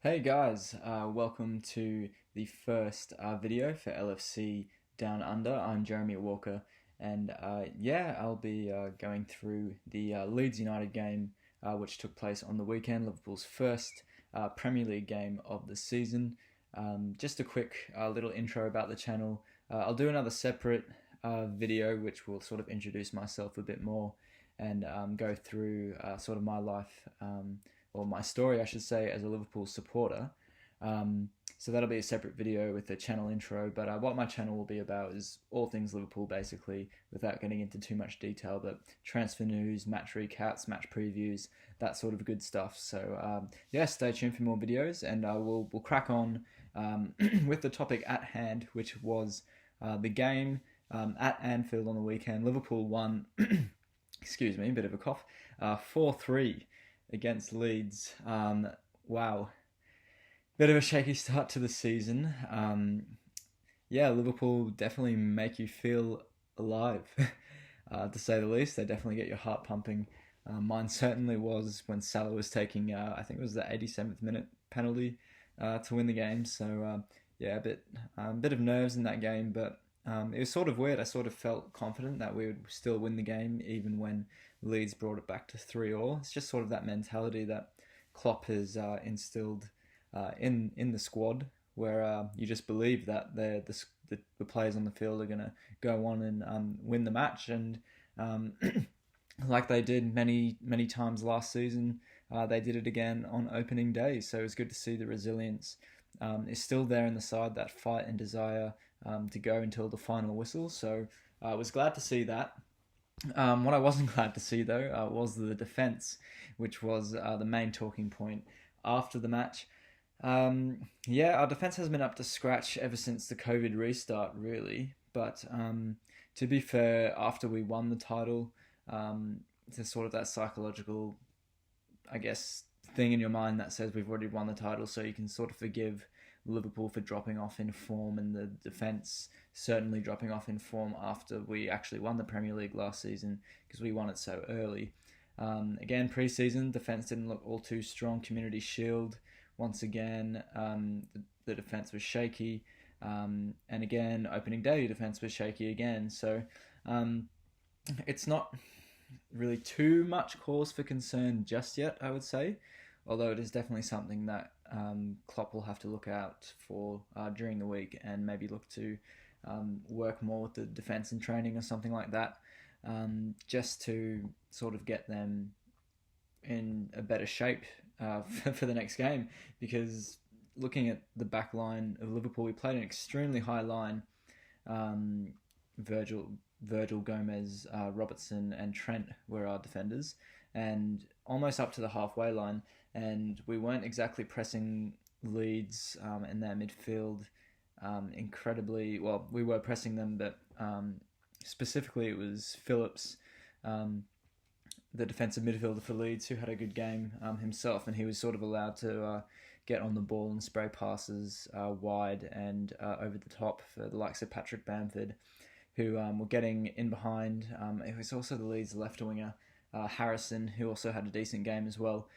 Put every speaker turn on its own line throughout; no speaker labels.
Hey guys, welcome to the first video for LFC Down Under. I'm Jeremy Walker, and I'll be going through the Leeds United game, which took place on the weekend, Liverpool's first Premier League game of the season. Just a quick little intro about the channel. I'll do another separate video which will sort of introduce myself a bit more and go through sort of my life. Or my story, I should say, as a Liverpool supporter. So that'll be a separate video with the channel intro. But what my channel will be about is all things Liverpool, basically, without getting into too much detail. But transfer news, match recaps, match previews, that sort of good stuff. So stay tuned for more videos, and we'll crack on with the topic at hand, which was the game at Anfield on the weekend. Liverpool won. Excuse me, a bit of a cough. 4-3 against Leeds. Wow. Bit of a shaky start to the season. Liverpool definitely make you feel alive, to say the least. They definitely get your heart pumping. Mine certainly was when Salah was taking, I think it was the 87th minute penalty to win the game. So, a bit of nerves in that game, but it was sort of weird. I sort of felt confident that we would still win the game, even when Leeds brought it back to 3-3. It's just sort of that mentality that Klopp has instilled in the squad, where you just believe that the players on the field are going to go on and win the match, and like they did many times last season, they did it again on opening day. So it was good to see the resilience is still there in the side, that fight and desire to go until the final whistle. So I was glad to see that. What I wasn't glad to see, though, was the defence, which was the main talking point after the match. Our defence has been up to scratch ever since the COVID restart, really. But to be fair, after we won the title, there's sort of that psychological, I guess, thing in your mind that says we've already won the title, so you can sort of forgive Liverpool for dropping off in form, and the defence certainly dropping off in form after we actually won the Premier League last season, because we won it so early. Again, pre-season, defence didn't look all too strong. Community Shield, once again, the defence was shaky. And again, opening day, defence was shaky again. So it's not really too much cause for concern just yet, I would say. Although it is definitely something that Klopp will have to look out for during the week, and maybe look to work more with the defence in training or something like that, just to sort of get them in a better shape for the next game. Because looking at the back line of Liverpool, we played an extremely high line. Virgil, Gomez, Robertson and Trent were our defenders, and almost up to the halfway line. And we weren't exactly pressing Leeds in their midfield incredibly well. We were pressing them, but specifically it was Phillips, the defensive midfielder for Leeds, who had a good game himself, and he was sort of allowed to get on the ball and spray passes wide and over the top for the likes of Patrick Bamford, who were getting in behind. It was also the Leeds left winger, Harrison, who also had a decent game as well.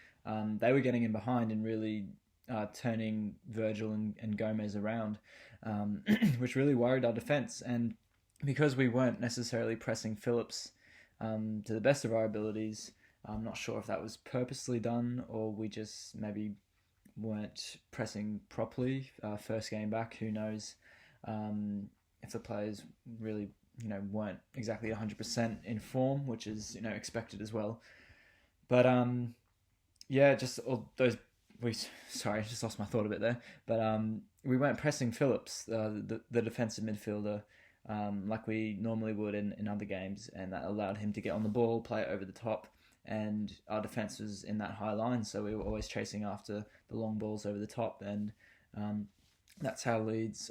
They were getting in behind and really turning Virgil and Gomez around, which really worried our defence. And because we weren't necessarily pressing Phillips to the best of our abilities, I'm not sure if that was purposely done or we just maybe weren't pressing properly first game back. Who knows if the players really weren't exactly 100% in form, which is expected as well. But just all those. Sorry, I just lost my thought a bit there. But we weren't pressing Phillips, the defensive midfielder, like we normally would in other games, and that allowed him to get on the ball, play it over the top, and our defence was in that high line, so we were always chasing after the long balls over the top, and that's how Leeds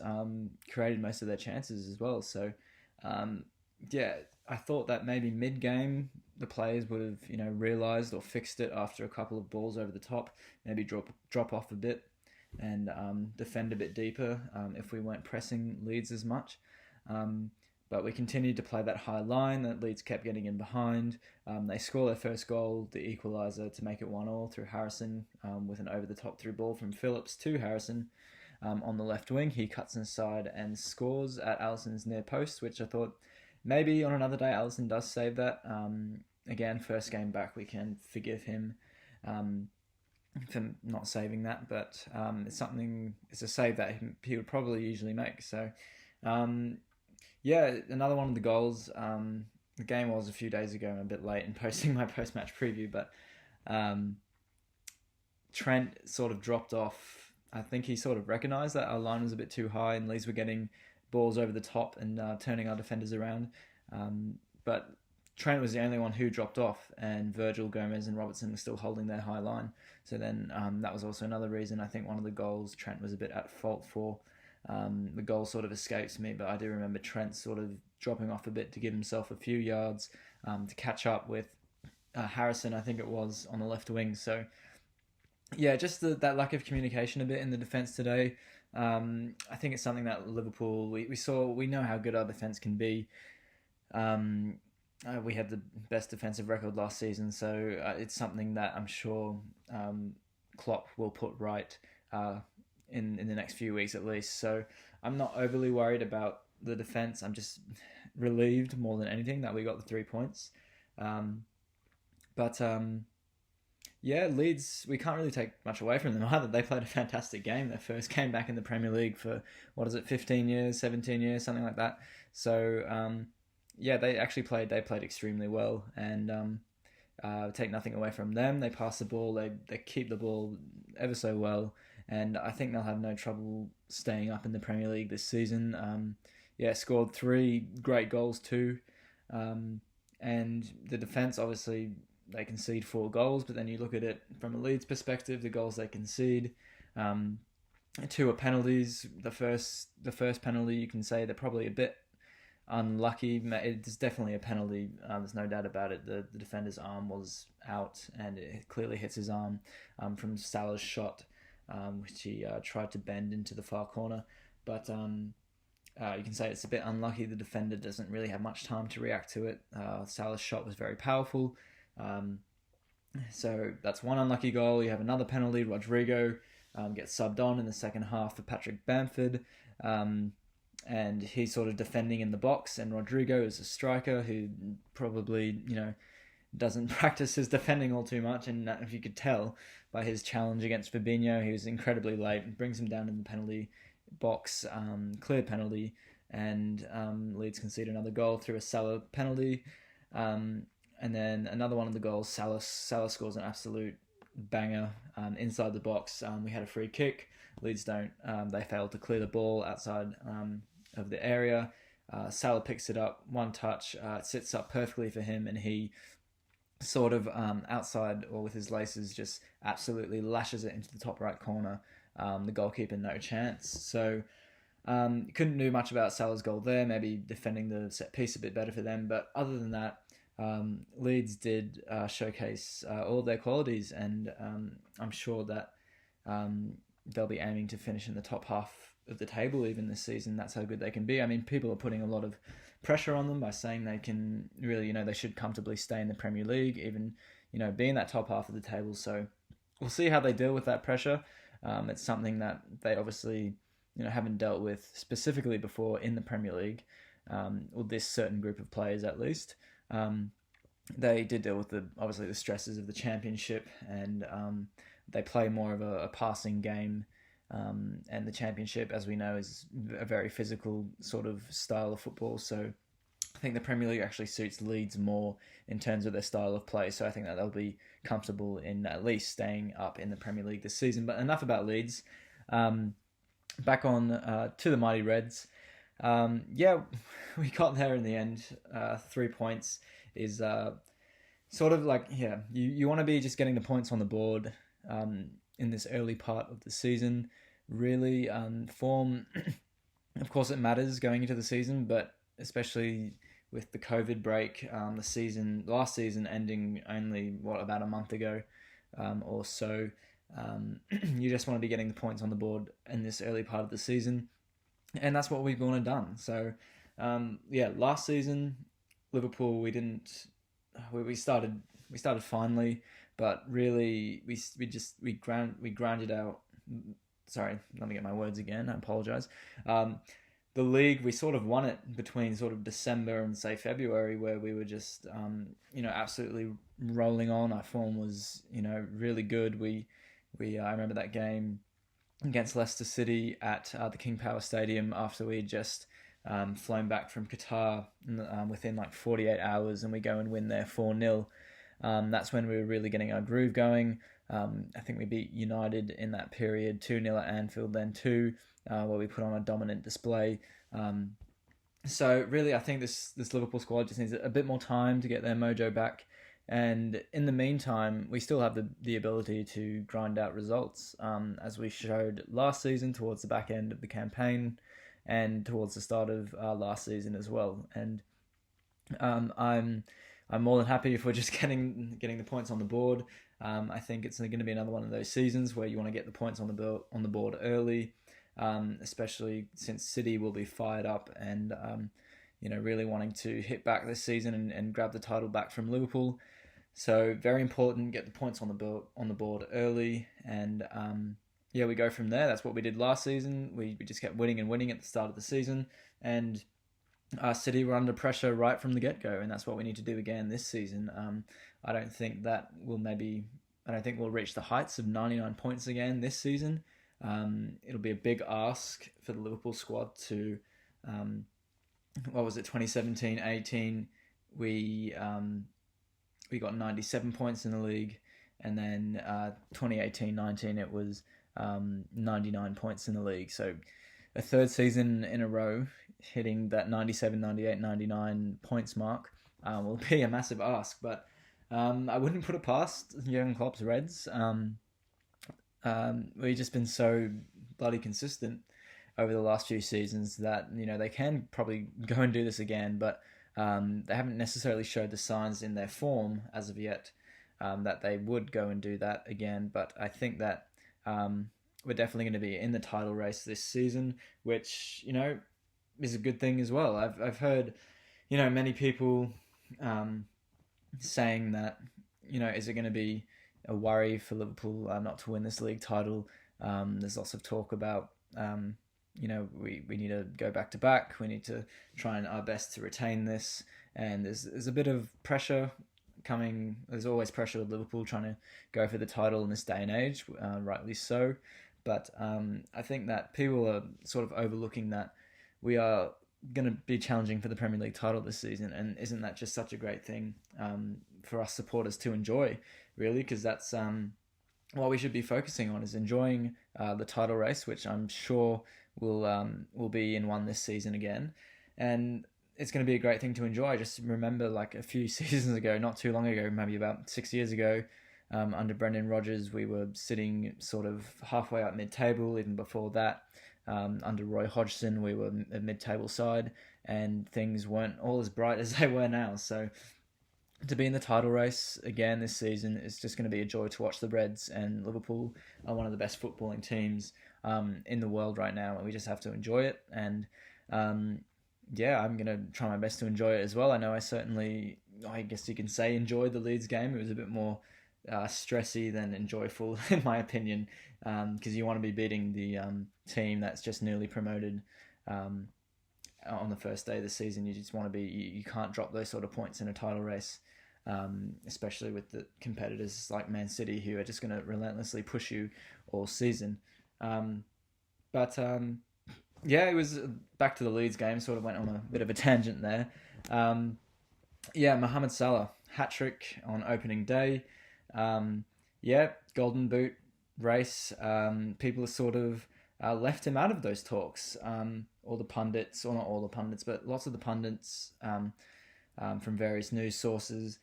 created most of their chances as well. So I thought that maybe mid-game the players would have realised or fixed it after a couple of balls over the top, maybe drop off a bit and defend a bit deeper if we weren't pressing Leeds as much. But we continued to play that high line that Leeds kept getting in behind. They score their first goal, the equaliser, to make it 1-1 through Harrison, with an over-the-top through ball from Phillips to Harrison on the left wing. He cuts inside and scores at Alisson's near post, which I thought maybe on another day Alisson does save that. Again, first game back, we can forgive him for not saving that, but it's a save that he would probably usually make. So, another one of the goals. The game was a few days ago. I'm a bit late in posting my post-match preview, but Trent sort of dropped off. I think he sort of recognised that our line was a bit too high and Leeds were getting balls over the top and turning our defenders around. But Trent was the only one who dropped off, and Virgil, Gomez and Robertson were still holding their high line. So then that was also another reason I think one of the goals Trent was a bit at fault for. The goal sort of escapes me, but I do remember Trent sort of dropping off a bit to give himself a few yards to catch up with Harrison, I think it was, on the left wing. So, yeah, just that lack of communication a bit in the defence today. I think it's something that Liverpool, we know how good our defence can be. We had the best defensive record last season, so it's something that I'm sure Klopp will put right in the next few weeks at least. So I'm not overly worried about the defence. I'm just relieved more than anything that we got the 3 points. Leeds, we can't really take much away from them either. They played a fantastic game. Their first game back in the Premier League for, 15 years, 17 years, something like that. So, they played extremely well, and take nothing away from them. They pass the ball, they keep the ball ever so well, and I think they'll have no trouble staying up in the Premier League this season. Scored 3 great goals too, and the defence, obviously, they concede 4 goals, but then you look at it from a Leeds perspective, the goals they concede, 2 are penalties. The first penalty, you can say they're probably a bit unlucky. It's definitely a penalty. There's no doubt about it. The defender's arm was out, and it clearly hits his arm from Salah's shot, which he tried to bend into the far corner. But you can say it's a bit unlucky. The defender doesn't really have much time to react to it. Salah's shot was very powerful. So that's one unlucky goal. You have another penalty. Rodrigo gets subbed on in the second half for Patrick Bamford. And he's sort of defending in the box, and Rodrigo is a striker who probably, doesn't practice his defending all too much, and if you could tell by his challenge against Fabinho, he was incredibly late and brings him down in the penalty box, clear penalty, and Leeds concede another goal through a Salah penalty, and then another one of the goals, Salah scores an absolute banger inside the box. We had a free kick. Leeds don't. They failed to clear the ball outside of the area. Salah picks it up, one touch. It sits up perfectly for him, and he sort of outside or with his laces just absolutely lashes it into the top right corner. The goalkeeper, no chance. So couldn't do much about Salah's goal there. Maybe defending the set piece a bit better for them. But other than that, Leeds did showcase all of their qualities, and I'm sure that they'll be aiming to finish in the top half of the table even this season. That's how good they can be. I mean, people are putting a lot of pressure on them by saying they can really, they should comfortably stay in the Premier League, even, be in that top half of the table. So we'll see how they deal with that pressure. It's something that they obviously, haven't dealt with specifically before in the Premier League, or this certain group of players at least. They did deal with obviously the stresses of the Championship, and they play more of a passing game, and the Championship, as we know, is a very physical sort of style of football. So I think the Premier League actually suits Leeds more in terms of their style of play. So I think that they'll be comfortable in at least staying up in the Premier League this season. But enough about Leeds. Back on to the mighty Reds. We got there in the end. 3 points is sort of like, you want to be just getting the points on the board in this early part of the season. Really, form, of course, it matters going into the season, but especially with the COVID break, last season ending only, about a month ago or so, you just want to be getting the points on the board in this early part of the season, and that's what we've gone and done. So Yeah, last season Liverpool we didn't we started finely, but really we grounded out. Sorry, let me get my words again. I apologize. The league we sort of won it between sort of December and say February, where we were just absolutely rolling on. Our form was really good. We I remember that game against Leicester City at the King Power Stadium after we just flown back from Qatar within like 48 hours, and we go and win there 4-0. That's when we were really getting our groove going. I think we beat United in that period 2-0 at Anfield, then 2, where we put on a dominant display. So really, I think this Liverpool squad just needs a bit more time to get their mojo back. And in the meantime, we still have the ability to grind out results, as we showed last season towards the back end of the campaign and towards the start of last season as well. And I'm more than happy if we're just getting the points on the board. I think it's going to be another one of those seasons where you want to get the points on the board early, especially since City will be fired up and really wanting to hit back this season and grab the title back from Liverpool. So very important, get the points on the board early, and we go from there. That's what we did last season. We just kept winning and winning at the start of the season, and City were under pressure right from the get-go, and that's what we need to do again this season. I don't think we'll reach the heights of 99 points again this season. It'll be a big ask for the Liverpool squad to, 2017-18, we got 97 points in the league, and then 2018-19 it was 99 points in the league. So a third season in a row hitting that 97, 98, 99 points mark will be a massive ask, but I wouldn't put it past Jurgen Klopp's Reds. We've just been so bloody consistent over the last few seasons that they can probably go and do this again, but they haven't necessarily showed the signs in their form as of yet that they would go and do that again. But I think that we're definitely going to be in the title race this season, which is a good thing as well. I've heard many people saying that is it going to be a worry for Liverpool not to win this league title? There's lots of talk about we need to go back to back. We need to try our best to retain this, and there's a bit of pressure coming. There's always pressure with Liverpool trying to go for the title in this day and age, rightly so. But I think that people are sort of overlooking that we are going to be challenging for the Premier League title this season, and isn't that just such a great thing for us supporters to enjoy, really? Because that's what we should be focusing on, is enjoying the title race, which I'm sure will be in one this season again, and it's going to be a great thing to enjoy. I just remember like a few seasons ago, not too long ago, maybe about 6 years ago, under Brendan Rodgers, we were sitting sort of halfway up mid-table. Even before that, under Roy Hodgson, we were a mid-table side, and things weren't all as bright as they were now. So to be in the title race again this season is just going to be a joy to watch. The Reds and Liverpool are one of the best footballing teams in the world right now, and we just have to enjoy it. And I'm going to try my best to enjoy it as well. I know I guess you can say, enjoyed the Leeds game. It was a bit more stressy than enjoyable, in my opinion, because you want to be beating the team that's just newly promoted on the first day of the season. You just want to be, you can't drop those sort of points in a title race, especially with the competitors like Man City, who are just going to relentlessly push you all season. It was back to the Leeds game. Sort of went on a bit of a tangent there. Mohamed Salah hat-trick on opening day. Golden Boot race. People have sort of left him out of those talks. All the pundits, or not all the pundits, but lots of the pundits from various news sources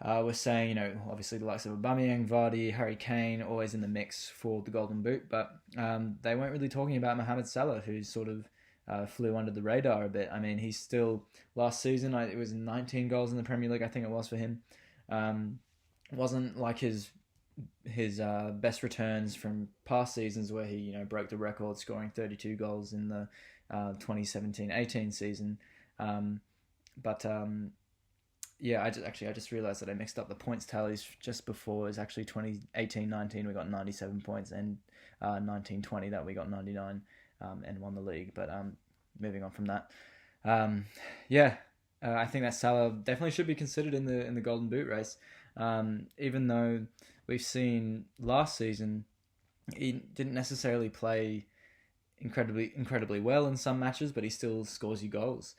were saying, obviously the likes of Aubameyang, Vardy, Harry Kane, always in the mix for the Golden Boot, but they weren't really talking about Mohamed Salah, who sort of flew under the radar a bit. I mean, he's still, last season, it was 19 goals in the Premier League, I think it was for him. Wasn't like his best returns from past seasons where he broke the record, scoring 32 goals in the 2017-18 season. Um, but yeah, I just realized that I mixed up the points tallies just before. It was actually 2018-19 we got 97 points, and 19-20 that we got 99 and won the league. But moving on from that, um, yeah, I think that Salah definitely should be considered in the Golden Boot race. Even though we've seen last season he didn't necessarily play incredibly well in some matches, but he still scores you goals.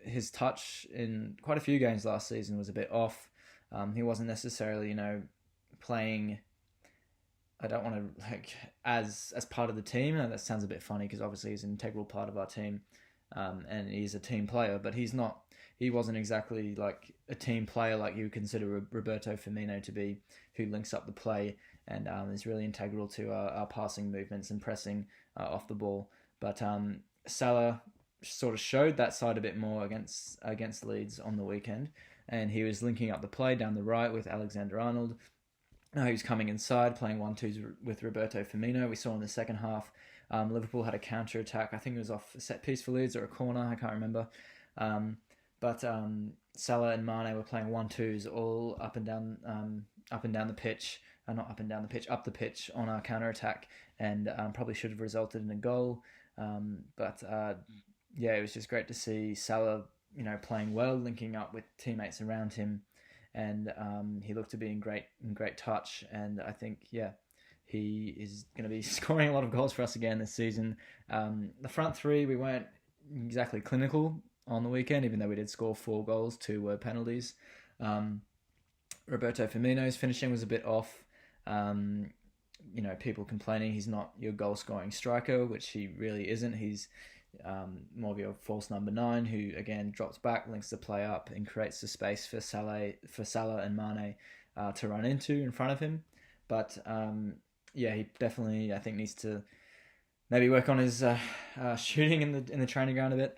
His touch in quite a few games last season was a bit off. He wasn't necessarily, playing. I don't want to as part of the team. And that sounds a bit funny because obviously he's an integral part of our team, and he's a team player. But he's not. He wasn't exactly like a team player like you would consider Roberto Firmino to be, who links up the play and is really integral to our passing movements and pressing off the ball. But Salah sort of showed that side a bit more against Leeds on the weekend, and he was linking up the play down the right with Alexander-Arnold. He was coming inside, playing 1-2s with Roberto Firmino. We saw in the second half, Liverpool had a counter attack. I think it was off a set piece for Leeds or a corner. I can't remember. But Salah and Mane were playing 1-2s all up and down the pitch. Not up and down the pitch, up the pitch on our counter attack, and probably should have resulted in a goal. But yeah, it was just great to see Salah, playing well, linking up with teammates around him, and he looked to be in great touch. And I think, yeah, he is going to be scoring a lot of goals for us again this season. The front three, we weren't exactly clinical on the weekend, even though we did score 4 goals, 2 were penalties. Roberto Firmino's finishing was a bit off. People complaining he's not your goal-scoring striker, which he really isn't. He's more of your false number 9, who again drops back, links the play up, and creates the space for Salah and Mane to run into in front of him. But yeah, he definitely, I think, needs to maybe work on his shooting in the training ground a bit.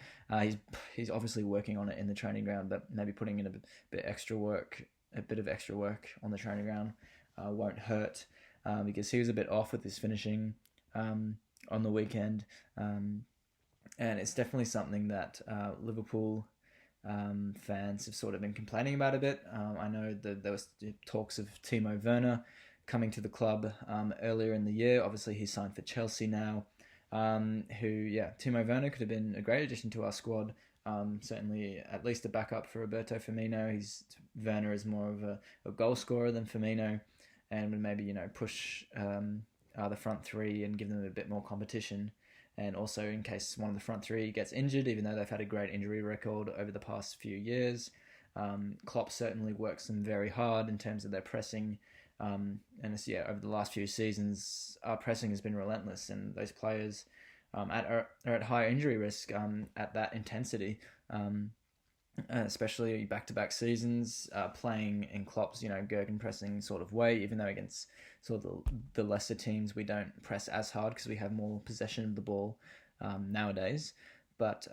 He's obviously working on it in the training ground, but maybe putting in a bit of extra work on the training ground won't hurt, because he was a bit off with his finishing on the weekend, and it's definitely something that Liverpool fans have sort of been complaining about a bit. I know that there was talks of Timo Werner coming to the club earlier in the year. Obviously, he's signed for Chelsea now. Timo Werner could have been a great addition to our squad. Certainly, at least a backup for Roberto Firmino. Werner is more of a goal scorer than Firmino, and would maybe push the front three and give them a bit more competition. And also, in case one of the front three gets injured, even though they've had a great injury record over the past few years, Klopp certainly works them very hard in terms of their pressing. And over the last few seasons, our pressing has been relentless, and those players are at high injury risk at that intensity, especially back-to-back seasons, playing in Klopp's gegenpressing sort of way. Even though against sort of the lesser teams we don't press as hard because we have more possession of the ball nowadays. But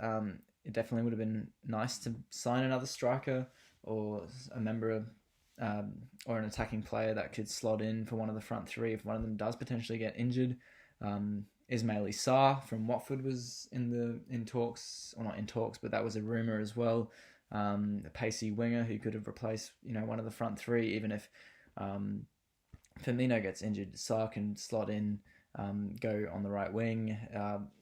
it definitely would have been nice to sign another striker or a member of or an attacking player that could slot in for one of the front three if one of them does potentially get injured. Ismail Sarr from Watford was in talks, or not in talks, but that was a rumour as well. A pacey winger who could have replaced one of the front three. Even if Firmino gets injured, Sarr can slot in, go on the right wing.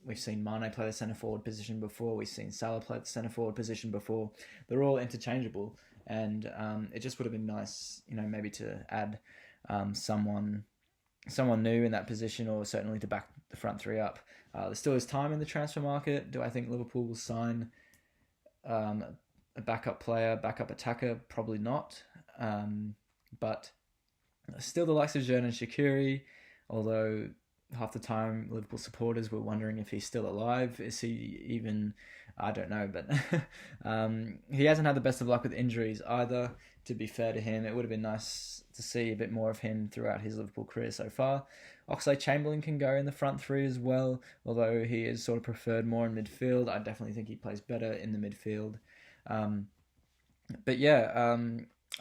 We've seen Mane play the centre forward position before. We've seen Salah play the centre forward position before. They're all interchangeable. And it just would have been nice, maybe to add someone new in that position, or certainly to back the front three up. There still is time in the transfer market. Do I think Liverpool will sign a backup player, backup attacker? Probably not. But still the likes of Xherdan Shaqiri, although half the time Liverpool supporters were wondering if he's still alive. Is he even... I don't know, but he hasn't had the best of luck with injuries either, to be fair to him. It would have been nice to see a bit more of him throughout his Liverpool career so far. Oxlade-Chamberlain can go in the front three as well, although he is sort of preferred more in midfield. I definitely think he plays better in the midfield. I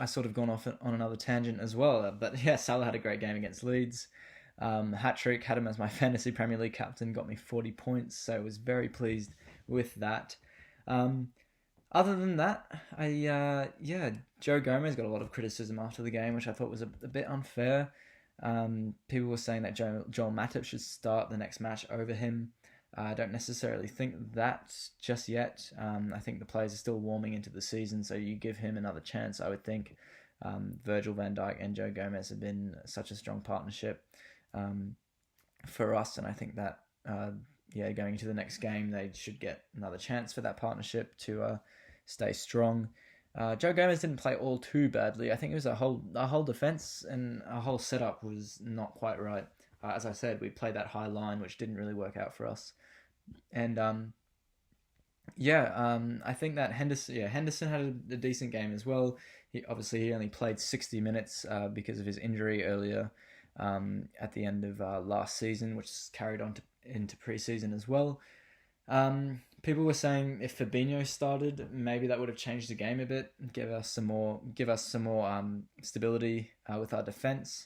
sort of gone off on another tangent as well. But yeah, Salah had a great game against Leeds. Hat-trick, had him as my fantasy Premier League captain, got me 40 points, so I was very pleased with that. Other than that, Joe Gomez got a lot of criticism after the game, which I thought was a bit unfair. People were saying that Joel Matip should start the next match over him. I don't necessarily think that just yet. I think the players are still warming into the season, so you give him another chance, I would think. Virgil van Dijk and Joe Gomez have been such a strong partnership for us, and I think that going into the next game, they should get another chance for that partnership to stay strong. Joe Gomez didn't play all too badly. I think it was a whole defense and a whole setup was not quite right. As I said, we played that high line, which didn't really work out for us. And I think that Henderson had a decent game as well. He only played 60 minutes because of his injury earlier at the end of last season, which carried on into preseason as well. People were saying if Fabinho started, maybe that would have changed the game a bit, give us some more stability with our defense.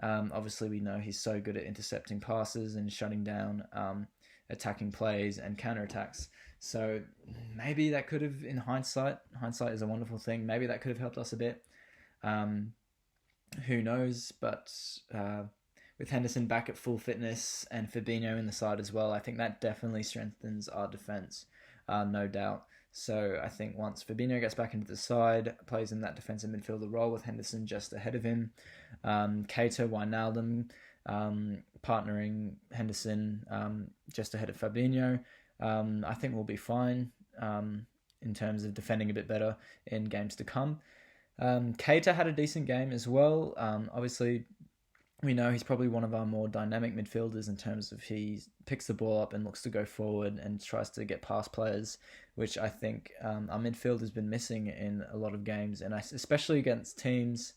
Obviously, we know he's so good at intercepting passes and shutting down attacking plays and counterattacks. So maybe that could have, in hindsight is a wonderful thing. Maybe that could have helped us a bit. Who knows? But with Henderson back at full fitness and Fabinho in the side as well, I think that definitely strengthens our defence, no doubt. So I think once Fabinho gets back into the side, plays in that defensive midfielder role with Henderson just ahead of him, Keita, Wijnaldum, partnering Henderson just ahead of Fabinho, I think we'll be fine in terms of defending a bit better in games to come. Keita had a decent game as well. Obviously, we know he's probably one of our more dynamic midfielders in terms of he picks the ball up and looks to go forward and tries to get past players, which I think our midfield has been missing in a lot of games, and especially against teams,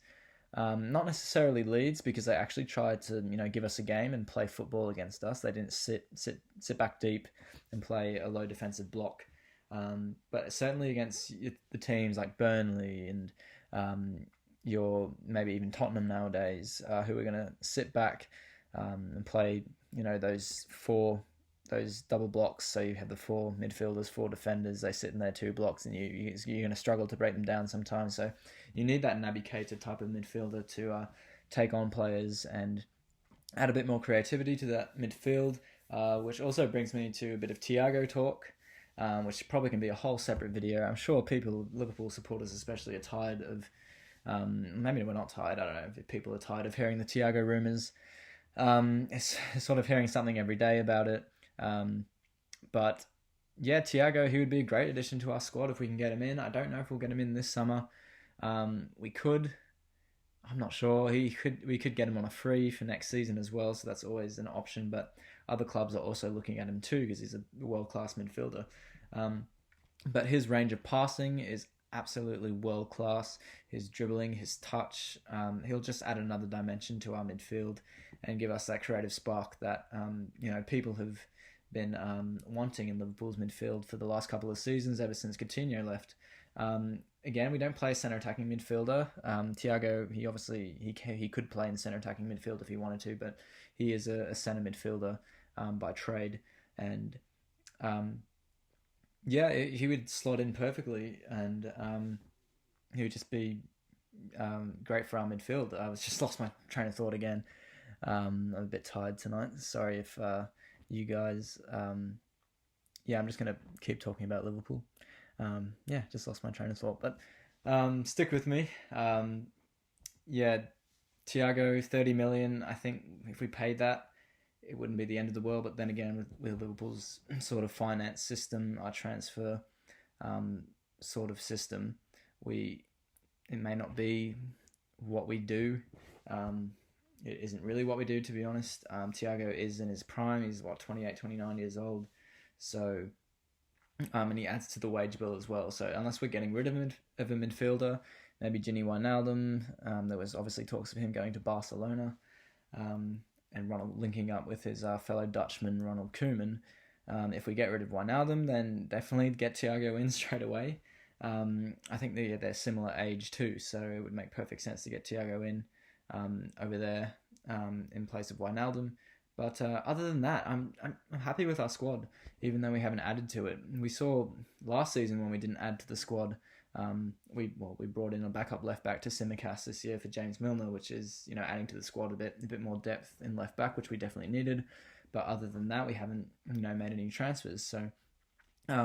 not necessarily Leeds, because they actually tried to give us a game and play football against us. They didn't sit back deep and play a low defensive block, but certainly against the teams like Burnley and maybe even Tottenham nowadays, who are going to sit back and play, those double blocks. So you have the four midfielders, four defenders. They sit in their two blocks, and you're going to struggle to break them down sometimes. So you need that Naby Keita type of midfielder to take on players and add a bit more creativity to that midfield, which also brings me to a bit of Thiago talk. Which probably can be a whole separate video. I'm sure Liverpool supporters especially, are tired of. Maybe we're not tired. I don't know if people are tired of hearing the Thiago rumours. It's sort of hearing something every day about it. But yeah, Thiago, he would be a great addition to our squad if we can get him in. I don't know if we'll get him in this summer. We could. I'm not sure. We could get him on a free for next season as well, so that's always an option. But other clubs are also looking at him too because he's a world-class midfielder. But his range of passing is absolutely world-class. His dribbling, his touch, he'll just add another dimension to our midfield and give us that creative spark that people have been wanting in Liverpool's midfield for the last couple of seasons, ever since Coutinho left. Again, we don't play centre attacking midfielder. Thiago, he could play in centre attacking midfield if he wanted to, but he is a centre midfielder by trade, and he would slot in perfectly, and he would just be great for our midfield. I was just lost my train of thought again. I'm a bit tired tonight. Sorry if you guys. I'm just gonna keep talking about Liverpool. Just lost my train of thought, but stick with me. Thiago, 30 million. I think if we paid that, it wouldn't be the end of the world. But then again, with Liverpool's sort of finance system, our transfer sort of system, it may not be what we do. It isn't really what we do, to be honest. Thiago is in his prime. He's 28, 29 years old. So, and he adds to the wage bill as well. So unless we're getting rid of a midfielder, maybe Gini Wijnaldum, there was obviously talks of him going to Barcelona, and Ronald linking up with his fellow Dutchman, Ronald Koeman. If we get rid of Wijnaldum, then definitely get Thiago in straight away. I think they're similar age too, so it would make perfect sense to get Thiago in over there in place of Wijnaldum. But other than that, I'm happy with our squad, even though we haven't added to it. We saw last season when we didn't add to the squad. We brought in a backup left back to Simicast this year for James Milner, which is adding to the squad a bit more depth in left back, which we definitely needed. But other than that, we haven't made any transfers. So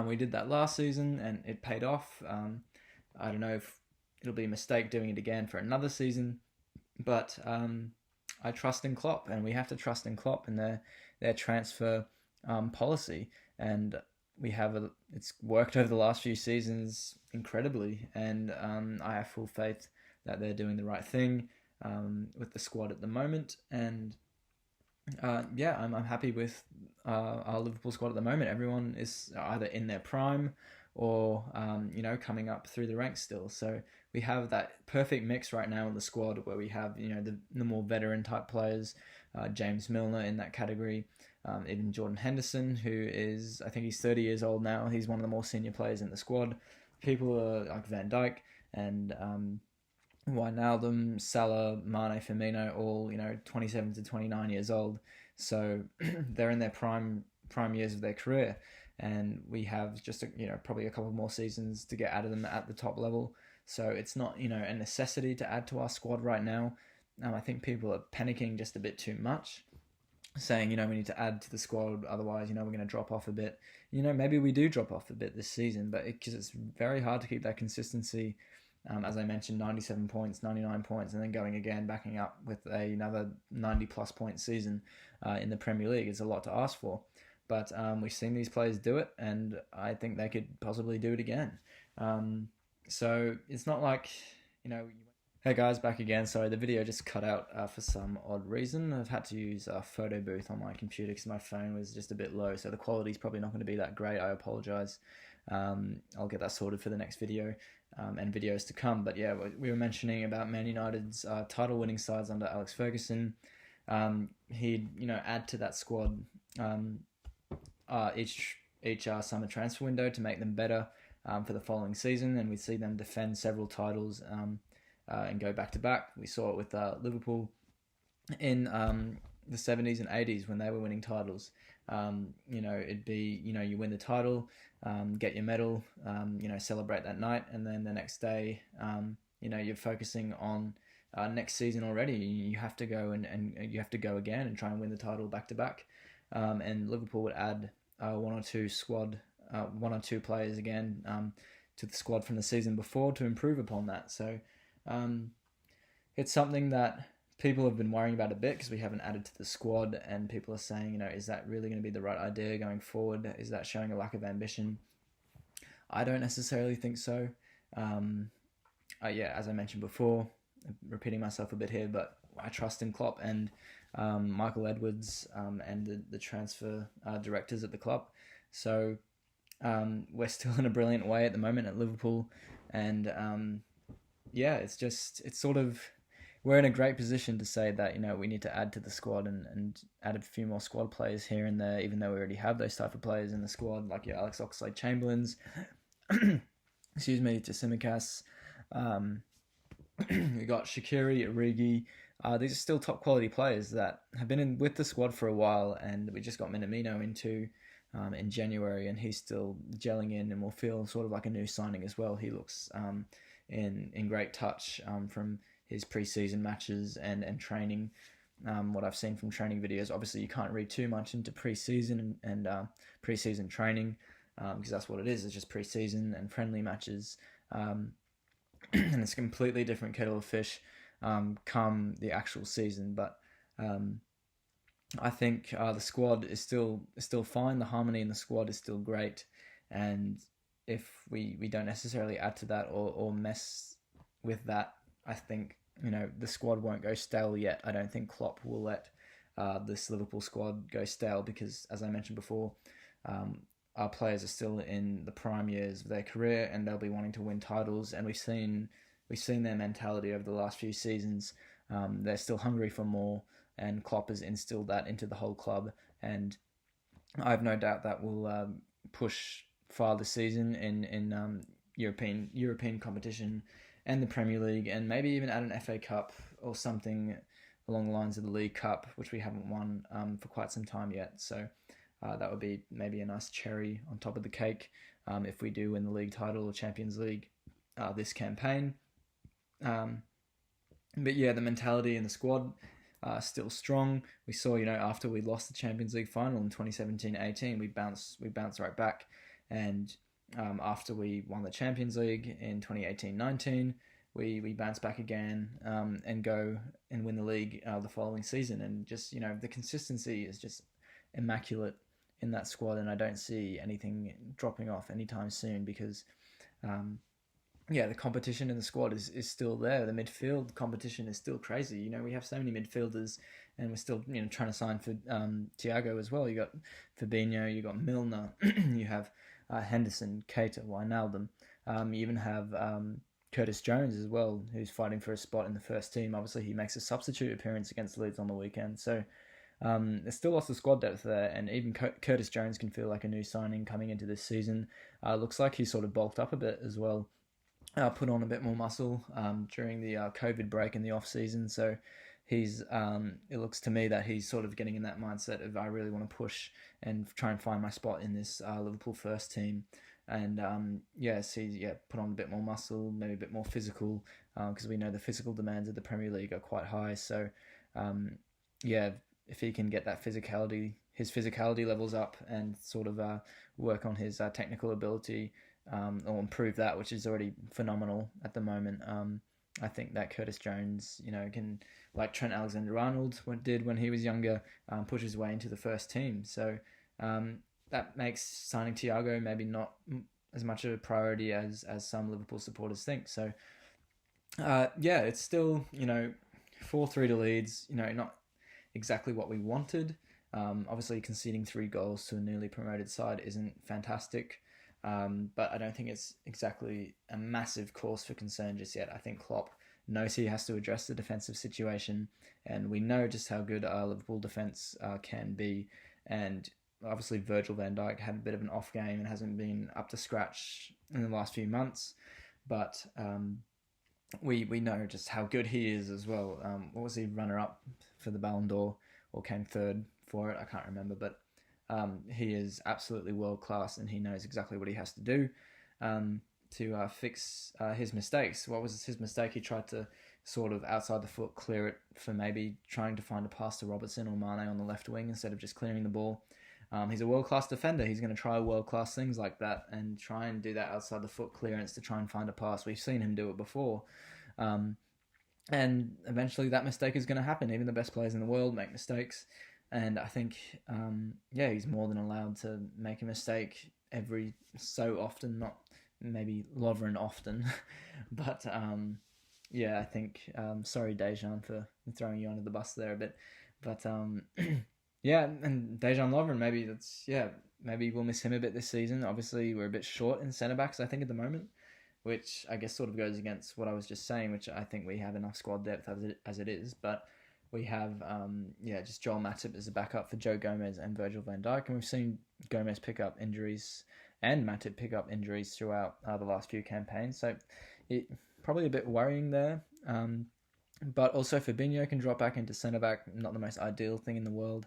we did that last season and it paid off. I don't know if it'll be a mistake doing it again for another season, but I trust in Klopp, and we have to trust in Klopp and their transfer policy. And it's worked over the last few seasons incredibly, and I have full faith that they're doing the right thing with the squad at the moment. And I'm happy with our Liverpool squad at the moment. Everyone is either in their prime or coming up through the ranks still. So we have that perfect mix right now in the squad where we have the more veteran type players, James Milner in that category, even Jordan Henderson, who is, I think he's 30 years old now. He's one of the more senior players in the squad. People are like Van Dijk and Wijnaldum, Salah, Mane, Firmino, all 27 to 29 years old. So they're in their prime years of their career, and we have just probably a couple more seasons to get out of them at the top level. So it's not a necessity to add to our squad right now. I think people are panicking just a bit too much, saying we need to add to the squad, otherwise we're going to drop off a bit. Maybe we do drop off a bit this season, but because it's very hard to keep that consistency. As I mentioned, 97 points, 99 points, and then going again, backing up with another 90-plus point season in the Premier League is a lot to ask for. But we've seen these players do it, and I think they could possibly do it again. So it's not like, Hey guys, back again. Sorry, the video just cut out for some odd reason. I've had to use a photo booth on my computer because my phone was just a bit low, so the quality's probably not going to be that great. I apologise. I'll get that sorted for the next video and videos to come. But yeah, we were mentioning about Man United's title-winning sides under Alex Ferguson. He'd add to that squad each summer transfer window to make them better for the following season, and we'd see them defend several titles and go back to back. We saw it with Liverpool in the 70s and 80s when they were winning titles. It'd be you win the title, get your medal, celebrate that night, and then the next day you're focusing on next season already. You have to go and you have to go again and try and win the title back to back. And Liverpool would add one or two players again to the squad from the season before to improve upon that. So it's something that people have been worrying about a bit because we haven't added to the squad, and people are saying, is that really going to be the right idea going forward? Is that showing a lack of ambition? I don't necessarily think so. As I mentioned before, I'm repeating myself a bit here, but I trust in Klopp and Michael Edwards and the transfer directors at the club. So we're still in a brilliant way at the moment at Liverpool, and we're in a great position to say that we need to add to the squad and add a few more squad players here and there, even though we already have those type of players in the squad, like your Alex Oxlade-Chamberlains, excuse me, to Simicast. We got Shaqiri, Origi. These are still top quality players that have been with the squad for a while, and we just got Minamino into in January, and he's still gelling in and will feel sort of like a new signing as well. He looks in great touch from his preseason matches and training. What I've seen from training videos, obviously you can't read too much into preseason and preseason training because that's what it is. It's just preseason and friendly matches, and it's a completely different kettle of fish come the actual season. But I think the squad is still fine. The harmony in the squad is still great, and if we don't necessarily add to that or mess with that, I think the squad won't go stale yet. I don't think Klopp will let this Liverpool squad go stale because, as I mentioned before, our players are still in the prime years of their career and they'll be wanting to win titles. And we've seen their mentality over the last few seasons. They're still hungry for more, and Klopp has instilled that into the whole club. And I have no doubt that will push far this season in European competition and the Premier League, and maybe even add an FA Cup or something along the lines of the League Cup, which we haven't won for quite some time yet. So that would be maybe a nice cherry on top of the cake if we do win the league title or Champions League this campaign. But yeah, the mentality in the squad still strong. We saw, after we lost the Champions League final in 2017-18, we bounced right back, and after we won the Champions League in 2018-19, we bounce back again and go and win the league the following season. And just, the consistency is just immaculate in that squad, and I don't see anything dropping off anytime soon because the competition in the squad is still there. The midfield competition is still crazy. We have so many midfielders, and we're still trying to sign for Thiago as well. You got Fabinho, you got Milner, you have Henderson, Keita, Wijnaldum. You even have Curtis Jones as well, who's fighting for a spot in the first team. Obviously, he makes a substitute appearance against Leeds on the weekend. So there's still lots of squad depth there, and even Curtis Jones can feel like a new signing coming into this season. Looks like he's sort of bulked up a bit as well. Put on a bit more muscle during the COVID break in the off season. So he's it looks to me that he's sort of getting in that mindset of I really want to push and try and find my spot in this Liverpool first team. And put on a bit more muscle, maybe a bit more physical, because we know the physical demands of the Premier League are quite high. So if he can get that his physicality levels up and sort of work on his technical ability, or improve that, which is already phenomenal at the moment. I think that Curtis Jones, can, like Trent Alexander-Arnold did when he was younger, push his way into the first team. So that makes signing Thiago maybe not as much of a priority as some Liverpool supporters think. So it's still 4-3 to Leeds. Not exactly what we wanted. Obviously, conceding 3 goals to a newly promoted side isn't fantastic. But I don't think it's exactly a massive cause for concern just yet. I think Klopp knows he has to address the defensive situation, and we know just how good our Liverpool defence can be. And obviously Virgil van Dijk had a bit of an off game and hasn't been up to scratch in the last few months. But we know just how good he is as well. What was he, runner-up for the Ballon d'Or, or came third for it? I can't remember, but he is absolutely world-class, and he knows exactly what he has to do to fix his mistakes. What was his mistake? He tried to sort of outside the foot clear it for maybe trying to find a pass to Robertson or Mane on the left wing instead of just clearing the ball. He's a world-class defender. He's going to try world-class things like that and try and do that outside the foot clearance to try and find a pass. We've seen him do it before. And eventually that mistake is going to happen. Even the best players in the world make mistakes. And I think, he's more than allowed to make a mistake every so often, not maybe Lovren often. But, I think, sorry, Dejan, for throwing you under the bus there a bit. But, and Dejan Lovren, maybe we'll miss him a bit this season. Obviously, we're a bit short in centre-backs, I think, at the moment, which I guess sort of goes against what I was just saying, which I think we have enough squad depth as it is. But we have, just Joel Matip as a backup for Joe Gomez and Virgil van Dijk. And we've seen Gomez pick up injuries and Matip pick up injuries throughout the last few campaigns. So it probably a bit worrying there. But also Fabinho can drop back into centre-back, not the most ideal thing in the world.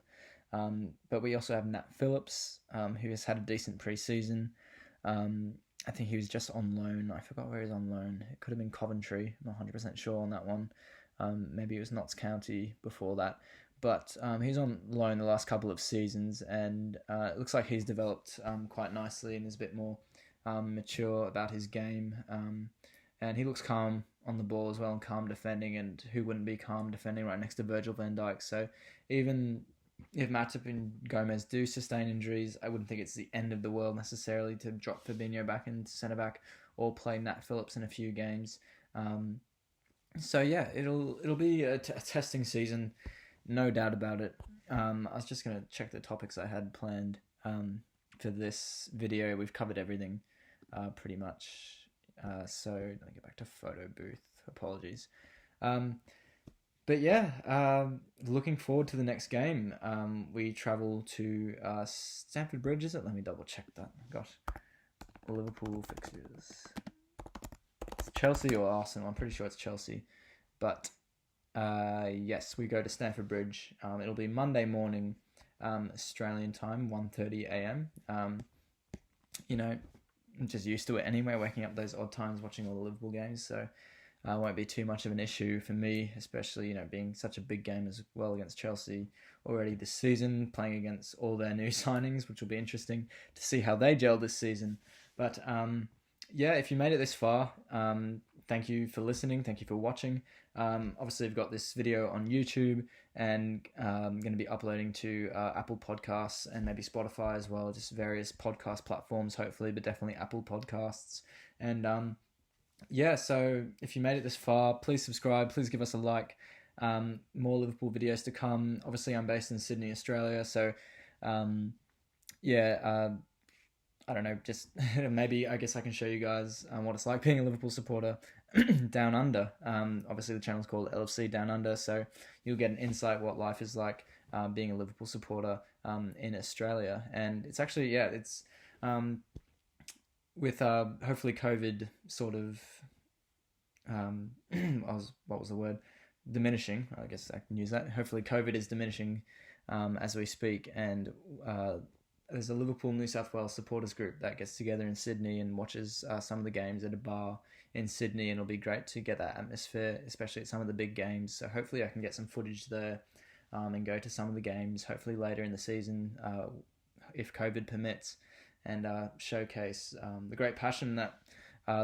But we also have Nat Phillips, who has had a decent pre-season. I think he was just on loan. I forgot where he was on loan. It could have been Coventry. I'm not 100% sure on that one. Maybe it was Notts County before that. But he's on loan the last couple of seasons, and it looks like he's developed quite nicely and is a bit more mature about his game. And he looks calm on the ball as well, and calm defending, and who wouldn't be calm defending right next to Virgil van Dijk? So even if Matip and Gomez do sustain injuries, I wouldn't think it's the end of the world necessarily to drop Fabinho back into centre-back or play Nat Phillips in a few games. It'll be a testing season, no doubt about it. I was just going to check the topics I had planned for this video. We've covered everything pretty much. So let me get back to photo booth. Apologies. Looking forward to the next game. We travel to Stamford Bridge, is it? Let me double check that. Gosh. Liverpool fixtures. It's Chelsea or Arsenal. I'm pretty sure it's Chelsea. But Yes, we go to Stamford Bridge. It'll be Monday morning, Australian time, 1:30 a.m. You know, I'm just used to it anyway, waking up those odd times watching all the Liverpool games, so won't be too much of an issue for me, especially being such a big game as well against Chelsea already this season, playing against all their new signings, which will be interesting to see how they gel this season. But yeah, if you made it this far, thank you for listening. Thank you for watching. Obviously, I've got this video on YouTube, and I'm going to be uploading to Apple Podcasts and maybe Spotify as well, just various podcast platforms, hopefully, but definitely Apple Podcasts. And yeah, so if you made it this far, please subscribe, please give us a like. More Liverpool videos to come. Obviously, I'm based in Sydney, Australia, so yeah, I don't know, just maybe I guess I can show you guys what it's like being a Liverpool supporter down under. Obviously, the channel's called LFC Down Under, so you'll get an insight what life is like being a Liverpool supporter in Australia. And it's actually, yeah, it's with hopefully COVID sort of, what was the word? Diminishing. I guess I can use that. Hopefully, COVID is diminishing as we speak, and there's a Liverpool New South Wales supporters group that gets together in Sydney and watches some of the games at a bar in Sydney, and it'll be great to get that atmosphere, especially at some of the big games. So hopefully I can get some footage there and go to some of the games, hopefully later in the season, if COVID permits, and showcase the great passion that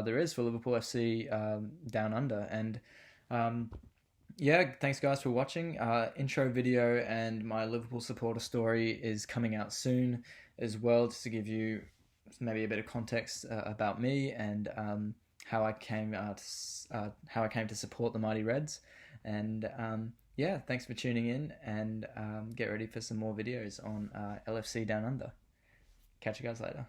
there is for Liverpool FC Down Under. And yeah, thanks guys for watching. Intro video and my Liverpool supporter story is coming out soon as well, just to give you maybe a bit of context about me and how I came to support the Mighty Reds. And yeah, thanks for tuning in, and get ready for some more videos on LFC Down Under. Catch you guys later.